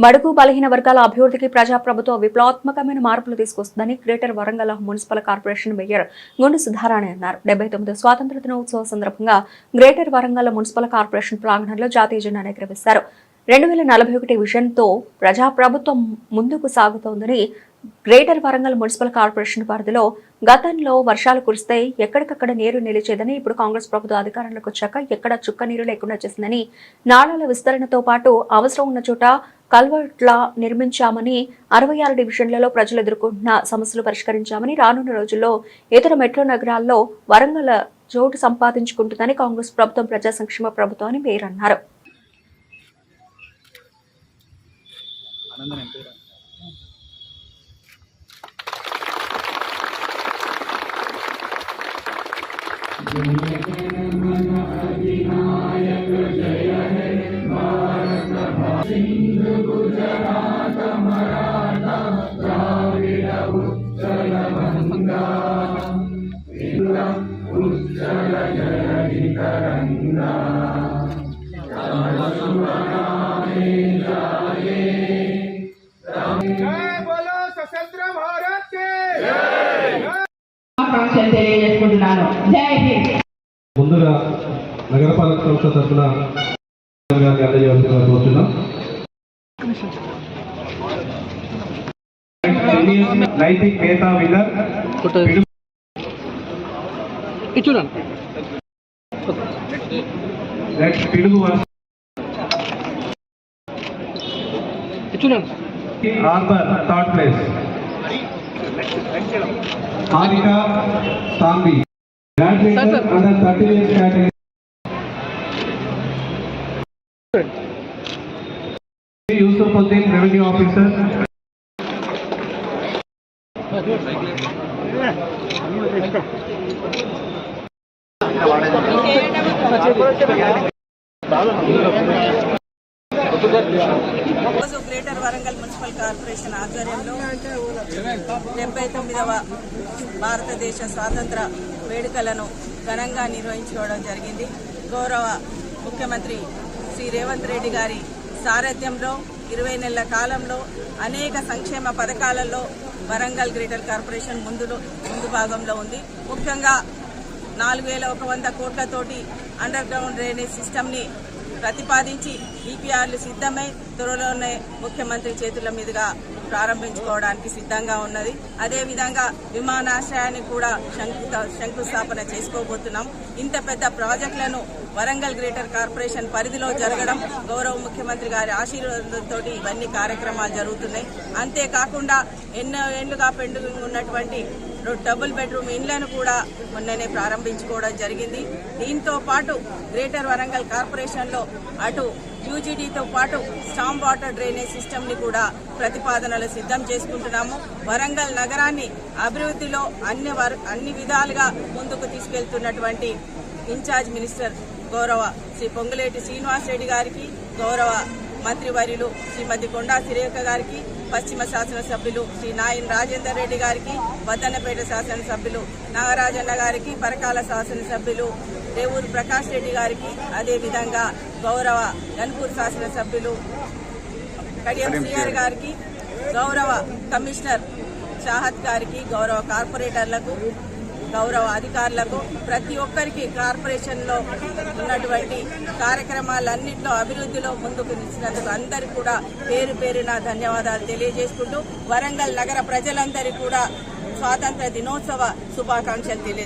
బడుగు బలహీన వర్గాల అభివృద్ధికి ప్రజాప్రభుత్వం విప్లవాత్మకమైన మార్పులు తీసుకొస్తుందని greater Warangal municipal corporation mayor Gundu Sudharani అన్నారు. 79వ స్వాతంత్ర దినోత్సవ సందర్భంగా గ్రేటర్ వరంగల్ మున్సిపల్ కార్పొరేషన్ ప్రాంగణంలో జాతీయ జెండాను ఎగురవేశారు. 2041 విజన్తో ప్రజాప్రభుత్వం ముందుకు సాగుతోందని గ్రేటర్ వరంగల్ మున్సిపల్ కార్పొరేషన్ పరిధిలో గతంలో వర్షాలు కురిస్తే ఎక్కడికక్కడ నీరు నిలిచేదని, ఇప్పుడు కాంగ్రెస్ ప్రభుత్వం అధికారంలోకి వచ్చాక ఎక్కడ చుక్క నీరు లేకుండా చేసిందని, నాళాల విస్తరణతో పాటు అవసరం ఉన్న చోట కల్వర్ట్ల నిర్మించామని, 66 డివిజన్లలో ప్రజలు ఎదుర్కొంటున్న సమస్యలు పరిష్కరించామని, రానున్న రోజుల్లో ఇతర మెట్రో నగరాల్లో వరంగల్ చోటు సంపాదించుకుంటుందని కాంగ్రెస్ ప్రభుత్వం ప్రజా సంక్షేమ ప్రభుత్వం అని మేయర్ అన్నారు. ముందుగా నగరపాలక సంస్థ తరఫున కోరుతున్నాం. నైతిక్ నేతా విన్నర్ పిడుగు arbor third place, Harika సాంబి under 30 years category. Yusufuddin, revenue officer. Greater Warangal municipal corporation ఆధ్వర్యంలో 79వ భారతదేశ స్వాతంత్ర వేడుకలను ఘనంగా నిర్వహించుకోవడం జరిగింది. గౌరవ ముఖ్యమంత్రి శ్రీ రేవంత్ రెడ్డి గారి సారథ్యంలో 20 నెలల కాలంలో అనేక సంక్షేమ పథకాలలో వరంగల్ గ్రేటర్ కార్పొరేషన్ ముందు భాగంలో ఉంది. ముఖ్యంగా 4100 కోట్లతోటి అండర్ గ్రౌండ్ డ్రైనేజ్ సిస్టమ్ని ప్రతిపాదించి ఈపీఆర్లు సిద్ధమై త్వరలోనే ముఖ్యమంత్రి చేతుల మీదుగా ప్రారంభించుకోవడానికి సిద్ధంగా ఉన్నది. అదేవిధంగా విమానాశ్రయాన్ని కూడా శంకుస్థాపన చేసుకోబోతున్నాం. ఇంత పెద్ద ప్రాజెక్టులను వరంగల్ గ్రేటర్ కార్పొరేషన్ పరిధిలో జరగడం గౌరవ ముఖ్యమంత్రి గారి ఆశీర్వాదంతో ఇవన్నీ కార్యక్రమాలు జరుగుతున్నాయి. అంతేకాకుండా ఎన్నో ఏళ్లుగా పెండింగ్ ఉన్నటువంటి డబుల్ బెడ్రూమ్ ఇండ్లను కూడా మొన్ననే ప్రారంభించుకోవడం జరిగింది. దీంతో పాటు గ్రేటర్ వరంగల్ కార్పొరేషన్లో అటు యూజీడీతో పాటు స్టామ్ వాటర్ డ్రైనేజ్ సిస్టమ్ని కూడా ప్రతిపాదనలు సిద్ధం చేసుకుంటున్నాము. వరంగల్ నగరాన్ని అభివృద్ధిలో అన్ని విధాలుగా ముందుకు తీసుకెళ్తున్నటువంటి ఇన్ఛార్జ్ మినిస్టర్ గౌరవ శ్రీ పొంగులేటి శ్రీనివాస్ రెడ్డి గారికి, గౌరవ మంత్రివర్యులు శ్రీమతి కొండా సురేఖ గారికి, పశ్చిమ శాసనసభ్యులు శ్రీ నాయన్ రాజేందర్ రెడ్డి గారికి, వద్దన్నపేట శాసనసభ్యులు నాగరాజన్న గారికి, పరకాల శాసనసభ్యులు రేవూరు ప్రకాష్ రెడ్డి గారికి, అదేవిధంగా గౌరవ గన్పూర్ శాసనసభ్యులు కడియం శ్రీహరి గారికి, గౌరవ కమిషనర్ చాహత్ గారికి, గౌరవ కార్పొరేటర్లకు, గౌరవ అధికారులకు, ప్రతి ఒక్కరికి కార్పొరేషన్లో ఉన్నటువంటి కార్యక్రమాలన్నింటిలో అభివృద్ధిలో ముందుకు నిలిచినందుకు అందరికీ కూడా పేరు పేరున ధన్యవాదాలు తెలియజేసుకుంటూ వరంగల్ నగర ప్రజలందరికీ కూడా స్వాతంత్ర దినోత్సవ శుభాకాంక్షలు తెలియజేస్తున్నారు.